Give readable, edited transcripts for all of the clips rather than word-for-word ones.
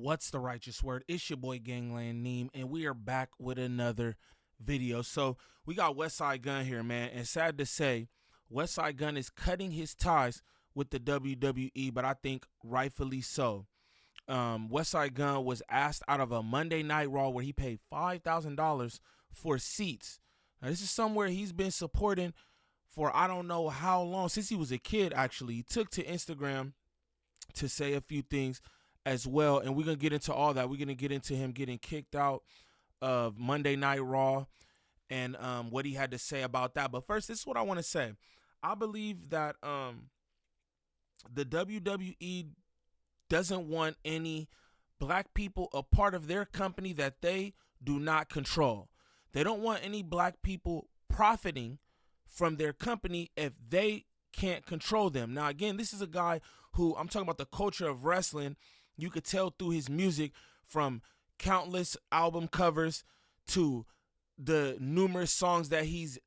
What's the righteous word? It's your boy Gangland Neem, and we are back with another video. So we got Westside Gunn here, man, and sad to say, Westside Gunn is cutting his ties with the WWE, but I think rightfully so. Westside Gunn was asked out of a Monday Night Raw where he paid $5,000 for seats. Now, this is somewhere he's been supporting for I don't know how long, since he was a kid, actually. He took to Instagram to say a few things as well, and we're going to get into all that. We're going to get into him getting kicked out of Monday Night Raw and what he had to say about that. But first, this is what I want to say. I believe that the WWE doesn't want any black people a part of their company that they do not control. They don't want any black people profiting from their company if they can't control them. Now, again, this is a guy who, I'm talking about the culture of wrestling. You could tell through his music, from countless album covers to the numerous songs that he's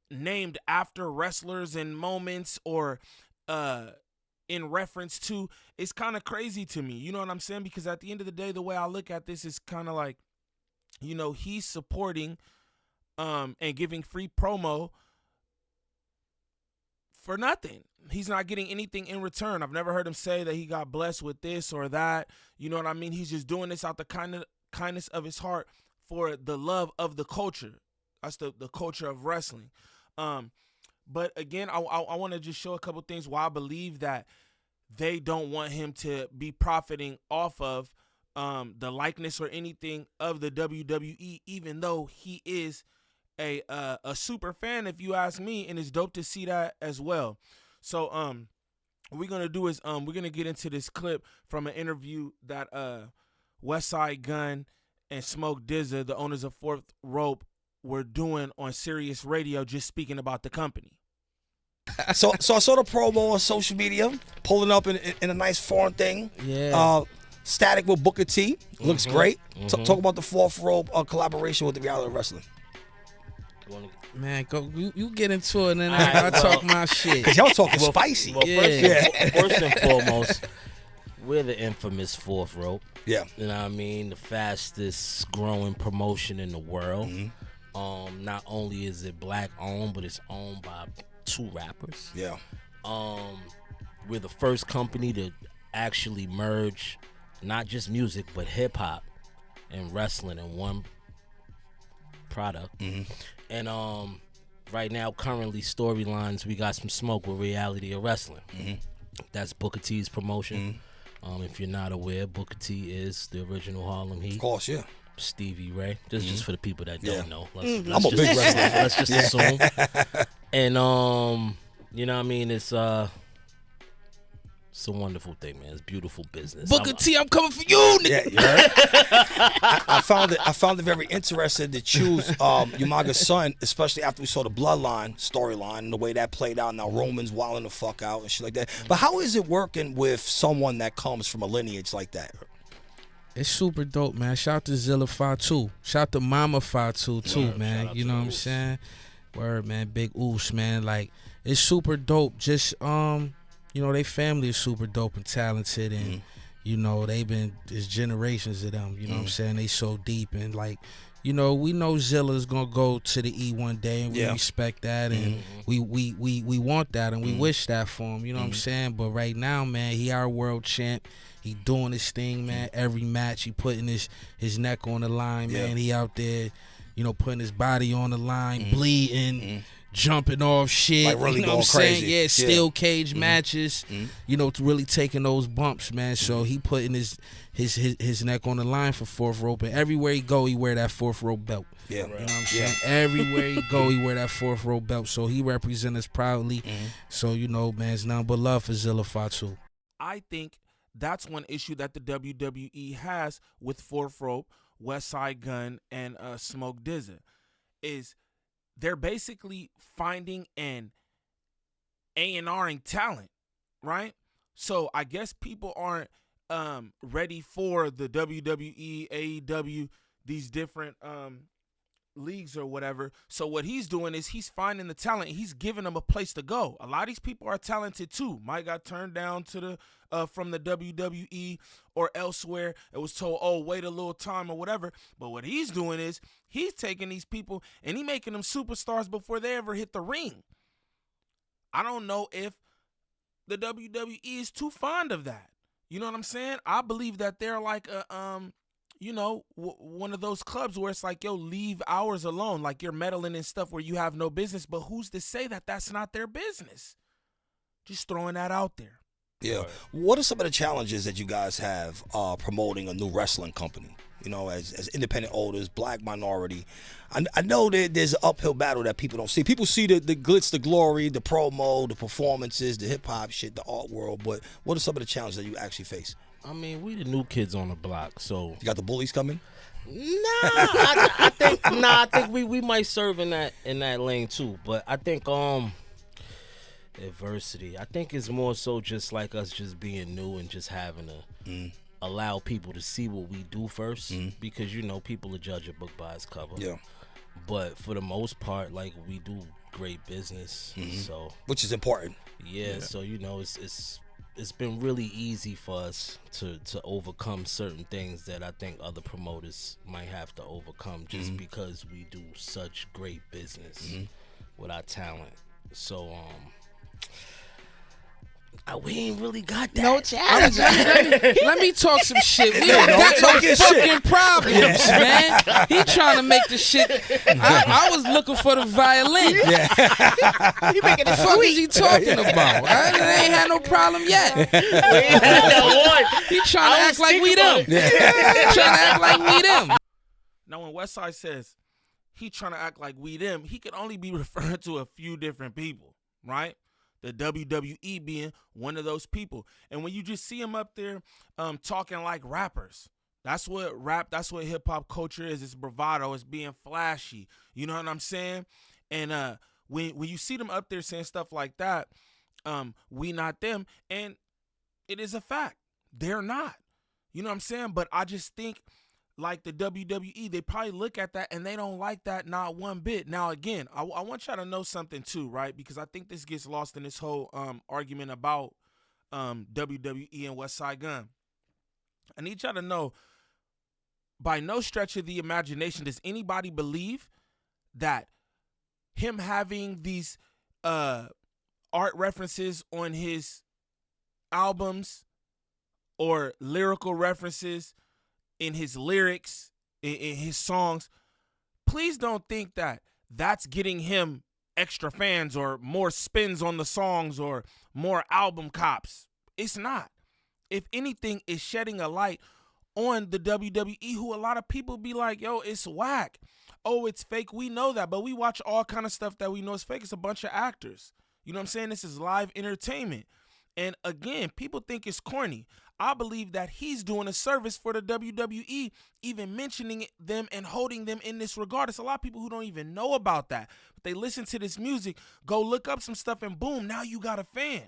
named after wrestlers and moments or in reference to. It's kind of crazy to me. You know what I'm saying? Because at the end of the day, the way I look at this is kind of like, you know, he's supporting and giving free promo for nothing. He's not getting anything in return. I've never heard him say that he got blessed with this or that. You know what I mean? He's just doing this out the kindness of his heart for the love of the culture. That's the culture of wrestling. But again, I want to just show a couple things why I believe that they don't want him to be profiting off of the likeness or anything of the WWE, even though he is a super fan, if you ask me, and it's dope to see that as well. So what we're gonna do is we're gonna get into this clip from an interview that Westside Gunn and Smoke DZA, the owners of Fourth Rope, were doing on Sirius Radio, just speaking about the company. So I saw the promo on social media, pulling up in a nice foreign thing. Yeah. Static with Booker T. Looks great. Talk about the Fourth Rope collaboration with the reality wrestling. Man, go you get into it and then I talk my shit. Cause y'all talking spicy. Well, first and foremost, we're the infamous Fourth Rope. Yeah. You know what I mean? The fastest growing promotion in the world. Not only is it black owned, but it's owned by 2 rappers. Yeah. We're the first company to actually merge not just music, but hip hop and wrestling in one product. And right now, currently, storylines, we got some smoke with Reality of Wrestling. That's Booker T's promotion. If you're not aware, Booker T is the original Harlem Heat. Of course, yeah. Stevie Ray. This is just for the people that don't know. I'm a big wrestler. Let's just assume. And you know what I mean? It's a wonderful thing, man. It's beautiful business. Booker T, I'm coming for you, nigga. Yeah, you heard? I found it very interesting to choose Umaga's son, especially after we saw the Bloodline storyline and the way that played out. Now Roman's wilding the fuck out and shit like that. But how is it working with someone that comes from a lineage like that? It's super dope, man. Shout out to Zilla Fatu. Shout out to Mama Fatu too, man. You know what I'm saying? Word, man. Big oosh, man. Like, it's super dope. Just you know, they family is super dope and talented, and you know, there's generations of them, you know what I'm saying? They so deep, and like, you know, we know Zilla's gonna go to the E one day, and we respect that, and we want that, and we wish that for him, you know what I'm saying? But right now, man, he our world champ. He doing his thing, man. Every match, he putting his neck on the line, man. He out there, you know, putting his body on the line, bleeding, jumping off shit. Like really you know going what I'm saying? crazy. Yeah, steel cage matches, you know, really taking those bumps, man. So he putting his neck on the line for Fourth Rope, and everywhere he go, he wear that Fourth Rope belt. Yeah. You know what I'm saying? Everywhere he go, he wear that Fourth Rope belt. So he represent us proudly. So, you know, man, it's nothing but love for Zilla Fatu. I think that's one issue that the WWE has with Fourth Rope, Westside Gunn, and Smoke DZA, is they're basically finding and A&Ring talent, right? So I guess people aren't ready for the WWE, AEW, these different leagues or whatever. So what he's doing is he's finding the talent. He's giving them a place to go. A lot of these people are talented too. Mike got turned down to the from the WWE or elsewhere. It was told, oh, wait a little time or whatever. But what he's doing is he's taking these people and he making them superstars before they ever hit the ring. I don't know if the WWE is too fond of that. You know what I'm saying? I believe that they're like a one of those clubs where it's like, yo, leave ours alone. Like you're meddling in stuff where you have no business. But who's to say that that's not their business? Just throwing that out there. Yeah. What are some of the challenges that you guys have promoting a new wrestling company? You know, as independent owners, black minority. I know that there's an uphill battle that people don't see. People see the glitz, the glory, the promo, the performances, the hip-hop shit, the art world. But what are some of the challenges that you actually face? I mean, we the new kids on the block, so You got the bullies coming? I think we might serve in that lane too. But I think adversity. I think it's more so just like us just being new and just having to allow people to see what we do first, because people will judge a book by its cover. Yeah. But for the most part, like, we do great business, so Which is important. yeah. So it's been really easy for us to overcome certain things that I think other promoters might have to overcome just because we do such great business with our talent. So we ain't really got that. No challenge. Let me talk some shit. We don't got no fucking problems, man. He trying to make the shit. I was looking for the violin. He making it What the fuck is sweet. he talking about? I ain't had no problem yet. He trying to act like we them. Trying to act like we them. Now, when Westside says he trying to act like we them, he could only be referring to a few different people, right? The WWE being one of those people. And when you just see him up there talking like rappers, that's what hip hop culture is. It's bravado. It's being flashy. You know what I'm saying? And when you see them up there saying stuff like that, we not them, and it is a fact. They're not. You know what I'm saying? But I just think, like the WWE, they probably look at that and they don't like that not one bit. Now, again, I want y'all to know something too, right? Because I think this gets lost in this whole argument about WWE and Westside Gunn. I need y'all to know, by no stretch of the imagination does anybody believe that him having these art references on his albums or lyrical references in his lyrics, in his songs, please don't think that that's getting him extra fans or more spins on the songs or more album cops. It's not. If anything, it's shedding a light on the WWE, who a lot of people be like, yo, it's whack. Oh, it's fake. We know that, but we watch all kind of stuff that we know is fake. It's a bunch of actors. You know what I'm saying? This is live entertainment. And again, people think it's corny. I believe that he's doing a service for the WWE, even mentioning them and holding them in this regard. It's a lot of people who don't even know about that. But they listen to this music, go look up some stuff, and boom, now you got a fan.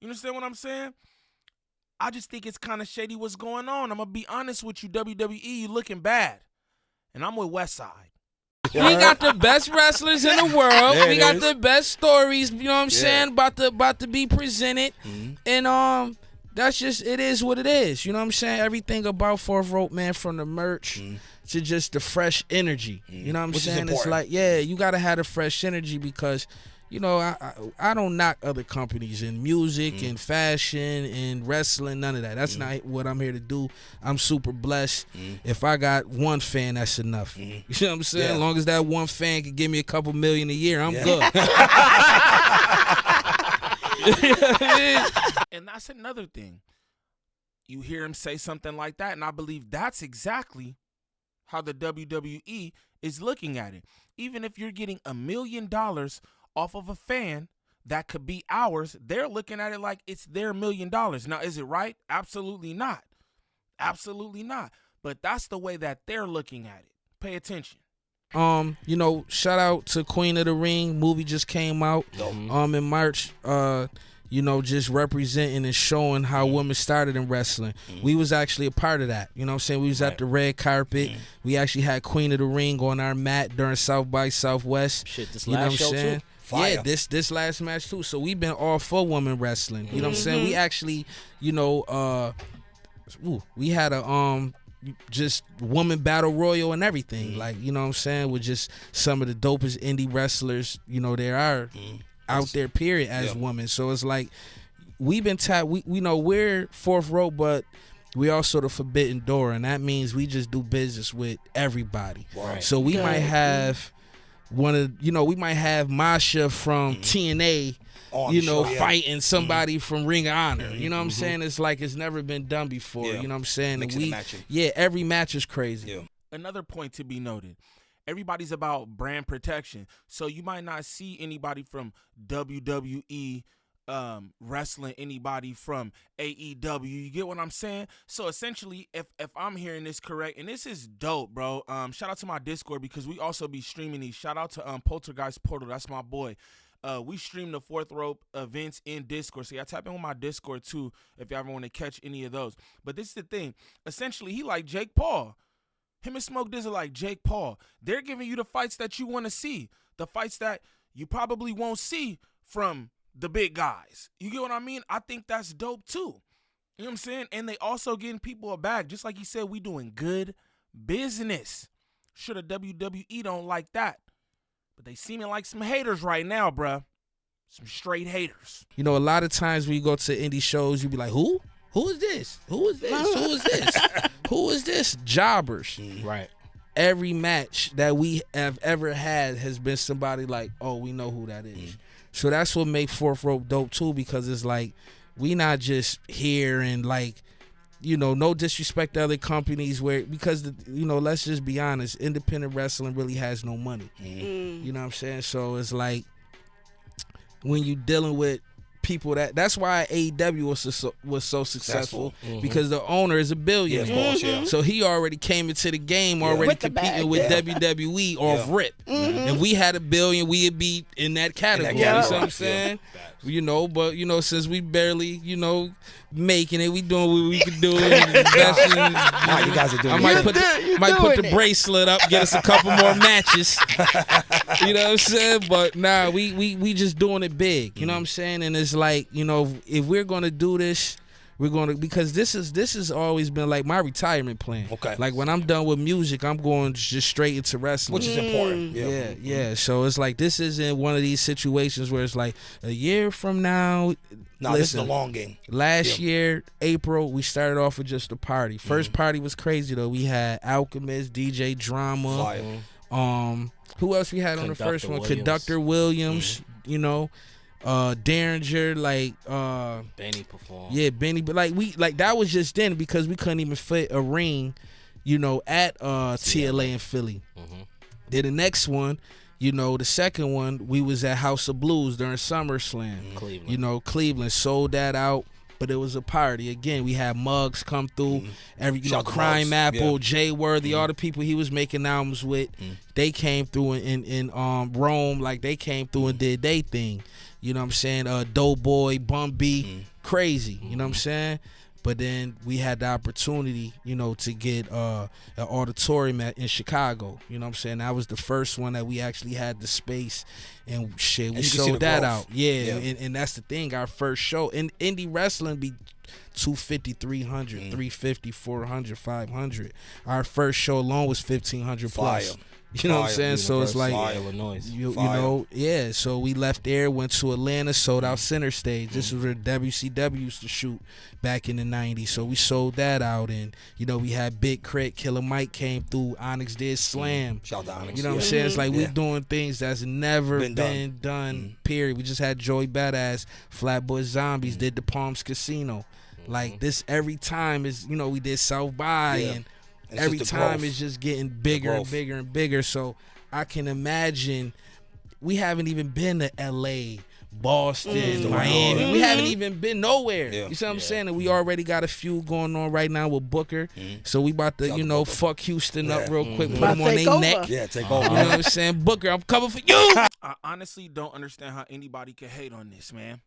You understand what I'm saying? I just think it's kind of shady what's going on. I'm going to be honest with you, WWE, you looking bad. And I'm with Westside. We got the best wrestlers in the world. We got the best stories, you know what I'm saying, about to be presented. And that's just, it is what it is. You know what I'm saying? Everything about Fourth Rope, man, from the merch to just the fresh energy. You know what I'm saying? It's like, yeah, you got to have the fresh energy because, you know, I don't knock other companies in music and fashion and wrestling, none of that. That's not what I'm here to do. I'm super blessed. If I got one fan, that's enough. You know what I'm saying? Yeah. As long as that one fan can give me a couple million a year, I'm good. And that's another thing. You hear him say something like that, and I believe that's exactly how the WWE is looking at it. Even if you're getting $1 million off of a fan that could be ours, they're looking at it like it's their $1 million. Now, is it right? Absolutely not. Absolutely not. But that's the way that they're looking at it. Pay attention. You know, shout out to Queen of the Ring. Movie just came out in March. just representing and showing how women started in wrestling. We was actually a part of that. You know what I'm saying? We was at the red carpet. We actually had Queen of the Ring on our mat during South by Southwest. Shit, this You know last what show I'm saying? too. Fire. Yeah, this last match too. So we've been all for women wrestling. You know what I'm saying? We actually, we had a just woman battle royal and everything. Like, you know what I'm saying, with just some of the dopest indie wrestlers, there are out there, period, as women. So it's like we've been we know we're fourth row, but we also the forbidden door, and that means we just do business with everybody. Right. So we might have we might have Masha from TNA, On the show, fighting somebody from Ring of Honor. You know what I'm saying? It's like it's never been done before. Yeah. You know what I'm saying? Mixing And and matching. every match is crazy. Yeah. Another point to be noted. Everybody's about brand protection. So you might not see anybody from WWE wrestling anybody from AEW. You get what I'm saying? So essentially, if I'm hearing this correct, and this is dope, bro. Shout out to my Discord, because we also be streaming these. Shout out to Poltergeist Portal. That's my boy. We stream the Fourth Rope events in Discord. So y'all tap in with my Discord too if you ever want to catch any of those. But this is the thing. Essentially, he like Jake Paul. Him and Smoke Dizzle like Jake Paul. They're giving you the fights that you want to see. The fights that you probably won't see from the big guys. You get what I mean? I think that's dope too. You know what I'm saying? And they also getting people a bag. Just like he said, we doing good business. Sure, the WWE don't like that. But they seeming like some haters right now, bruh. Some straight haters. A lot of times when you go to indie shows, you be like, who? Who is this? Who is this? Who is this? Who is this? Jobbers. Right. Every match that we have ever had has been somebody like, oh, we know who that is. So that's what makes Fourth Rope dope too, because it's like we not just here and like, no disrespect to other companies because let's just be honest, independent wrestling really has no money. You know what I'm saying? So it's like when you dealing with people that's why AEW was so successful, because the owner is a billionaire. Yeah, of course, yeah. So he already came into the game already With the competing bag, with WWE off rip. If we had $1 billion, we'd be in that category. You know what I'm saying? But since we barely, making it, we doing what we can do. You guys are doing I might put the bracelet up, get us a couple more matches. You know what I'm saying? But nah, we just doing it big. You know what I'm saying? And it's like, if we're gonna do this, we're gonna, because this has always been like my retirement plan. Okay. Like when I'm done with music, I'm going just straight into wrestling. Which is important. Yeah. So it's like this isn't one of these situations where it's like a year from now. No, this is the long game. Last year, April, we started off with just a party. First party was crazy though. We had Alchemist, DJ Drama. Fire. Who else we had on the first one? Williams. Conductor Williams. Derringer, like Benny performed. Yeah, Benny, but like that was just then because we couldn't even fit a ring, at TLA in Philly. Then the next one, the second one, we was at House of Blues during SummerSlam. Cleveland. Cleveland sold that out, but it was a party. Again, we had Muggs come through, Crime Muggs. Apple, Jay Worthy, all the people he was making albums with, they came through in Rome, like they came through and did their thing. You know what I'm saying? Doughboy, Bumby, crazy. You know what I'm saying? But then we had the opportunity, to get an auditorium in Chicago. You know what I'm saying? That was the first one that we actually had the space, and shit, we sold that out. Yeah. And that's the thing. Our first show in indie wrestling be 250, 300, 350, 400, 500. Our first show alone was 1,500 plus. Fire. You know what I'm saying? So it's like, Illinois. So we left there, went to Atlanta, sold out Center Stage. This was where WCW used to shoot back in the 90s. So we sold that out, and we had Big Crit, Killer Mike came through, Onyx did Slam. Shout out to Onyx. You know what I'm saying? It's like we doing things that's never been done. Period. We just had Joey Badass, Flatbush Zombies, did the Palms Casino. Like this every time is, we did South by and every time it's just getting bigger and bigger and bigger. So I can imagine we haven't even been to LA, Boston, Miami. We haven't even been nowhere. You see what I'm saying? And we already got a few going on right now with Booker. So we about to, fuck Houston up real quick, put them on their neck. Yeah, take over. You know what I'm saying? Booker, I'm coming for you. I honestly don't understand how anybody can hate on this, man.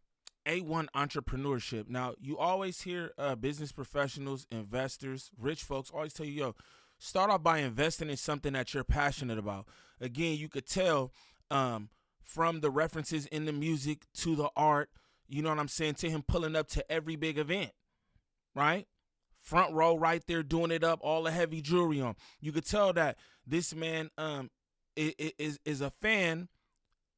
A1 entrepreneurship. Now, you always hear business professionals, investors, rich folks always tell you, yo, start off by investing in something that you're passionate about. Again, you could tell from the references in the music to the art, you know what I'm saying, to him pulling up to every big event, right? Front row right there doing it up, all the heavy jewelry on. You could tell that this man is a fan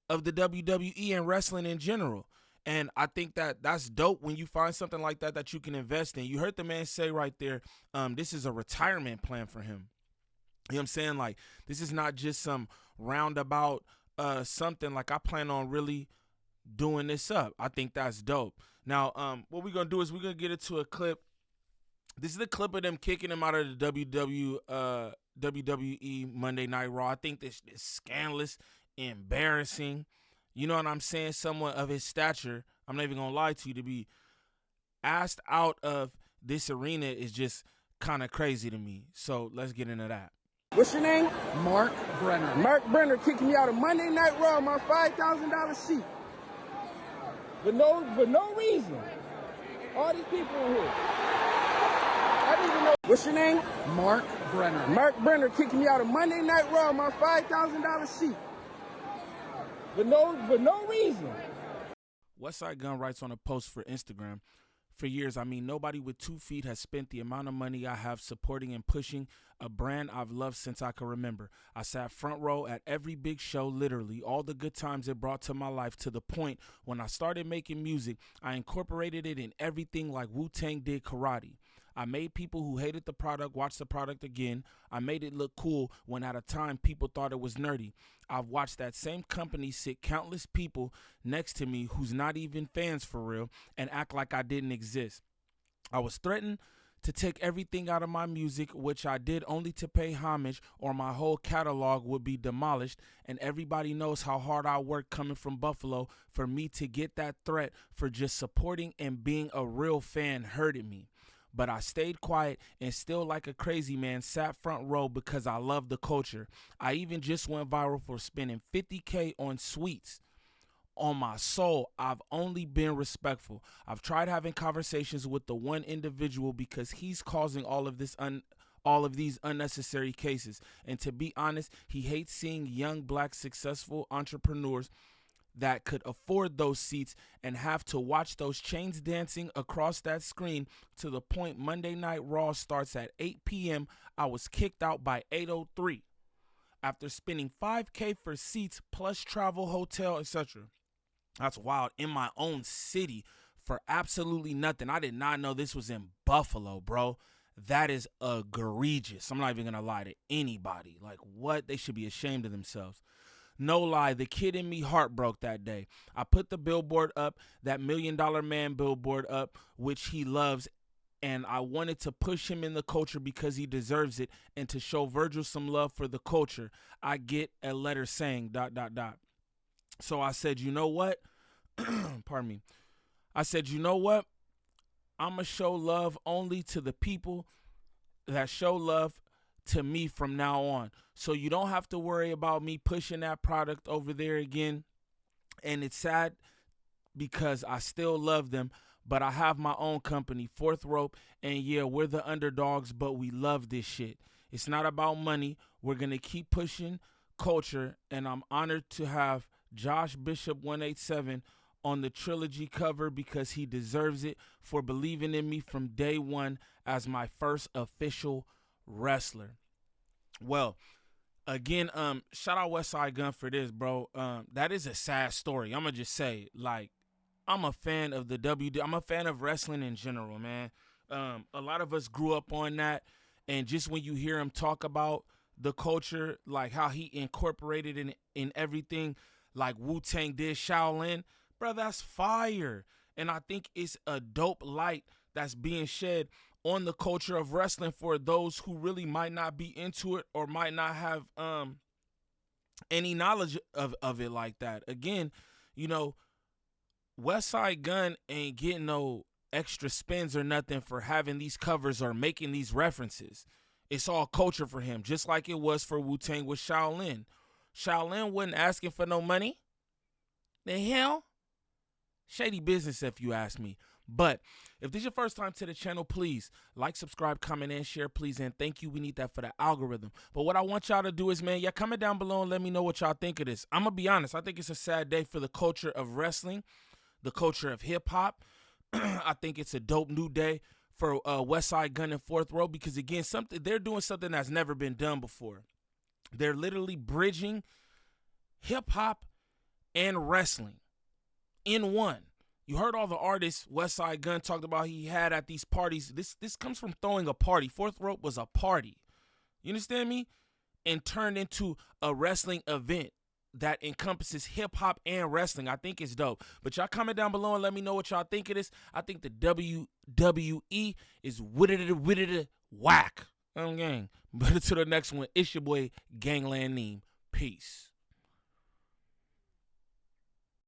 of the WWE and wrestling in general. And I think that that's dope when you find something like that that you can invest in. You heard the man say right there, this is a retirement plan for him. You know what I'm saying? Like, this is not just some roundabout something. Like, I plan on really doing this up. I think that's dope. Now, what we're going to do is we're going to get into a clip. This is the clip of them kicking him out of the WWE Monday Night Raw. I think this is scandalous, embarrassing. You know what I'm saying? Someone of his stature, I'm not even going to lie to you, to be asked out of this arena is just kind of crazy to me. So let's get into that. What's your name? Mark Brenner. Mark Brenner kicking me out of Monday Night Raw, my $5,000 seat. For no reason. All these people in here. I don't even know. What's your name? Mark Brenner. Mark Brenner kicking me out of Monday Night Raw, my $5,000 seat. For no reason. Westside Gunn writes on a post for Instagram, for years, I mean, nobody with 2 feet has spent the amount of money I have supporting and pushing a brand I've loved since I can remember. I sat front row at every big show, literally, all the good times it brought to my life, to the point when I started making music, I incorporated it in everything like Wu-Tang did karate. I made people who hated the product watch the product again. I made it look cool when at a time people thought it was nerdy. I've watched that same company sit countless people next to me who's not even fans for real and act like I didn't exist. I was threatened to take everything out of my music, which I did only to pay homage, or my whole catalog would be demolished. And everybody knows how hard I worked coming from Buffalo for me to get that threat for just supporting and being a real fan hurted me. But I stayed quiet and still, like a crazy man, sat front row because I love the culture. I even just went viral for spending $50K on sweets. On my soul, I've only been respectful. I've tried having conversations with the one individual because he's causing all of these unnecessary cases. And to be honest, he hates seeing young black successful entrepreneurs that could afford those seats and have to watch those chains dancing across that screen, to the point Monday Night Raw starts at 8 p.m. I was kicked out by 8:03 after spending $5K for seats plus travel, hotel, etc. That's wild. In my own city for absolutely nothing. I did not know this was in Buffalo, bro. That is egregious. I'm not even gonna lie to anybody. Like, what? They should be ashamed of themselves. No lie, the kid in me heart broke that day. I put the billboard up, that $1 Million Man billboard up, which he loves, and I wanted to push him in the culture because he deserves it, and to show Virgil some love for the culture. I get a letter saying ... So I said, you know what? Pardon me. I said, you know what? I'm going to show love only to the people that show love to me from now on. So you don't have to worry about me pushing that product over there again. And it's sad because I still love them, but I have my own company, Fourth Rope, and yeah, we're the underdogs, but we love this shit. It's not about money. We're going to keep pushing culture, and I'm honored to have Josh Bishop 187 on the trilogy cover because he deserves it for believing in me from day one as my first official wrestler. Well, again, shout out Westside Gunn for this, bro. That is a sad story. I'm gonna just say, like, I'm a fan of the WWE. I'm a fan of wrestling in general, man. A lot of us grew up on that, and just when you hear him talk about the culture, like how he incorporated in everything, like Wu-Tang did Shaolin, bro, that's fire. And I think it's a dope light that's being shed on the culture of wrestling for those who really might not be into it or might not have any knowledge of it like that. Again, you know, Westside Gunn ain't getting no extra spins or nothing for having these covers or making these references. It's all culture for him, just like it was for Wu-Tang with Shaolin. Shaolin wasn't asking for no money. The hell? Shady business, if you ask me. But if this is your first time to the channel, please like, subscribe, comment, and share, please. And thank you. We need that for the algorithm. But what I want y'all to do is, man, comment down below and let me know what y'all think of this. I'm going to be honest. I think it's a sad day for the culture of wrestling, the culture of hip-hop. I think it's a dope new day for Westside Gunn and Fourth Row because, again, they're doing something that's never been done before. They're literally bridging hip-hop and wrestling in one. You heard all the artists Westside Gunn talked about he had at these parties. This comes from throwing a party. Fourth Rope was a party. You understand me? And turned into a wrestling event that encompasses hip-hop and wrestling. I think it's dope. But y'all comment down below and let me know what y'all think of this. I think the WWE is wittity whack. Gang. But until the next one, it's your boy Gangland Neem. Peace.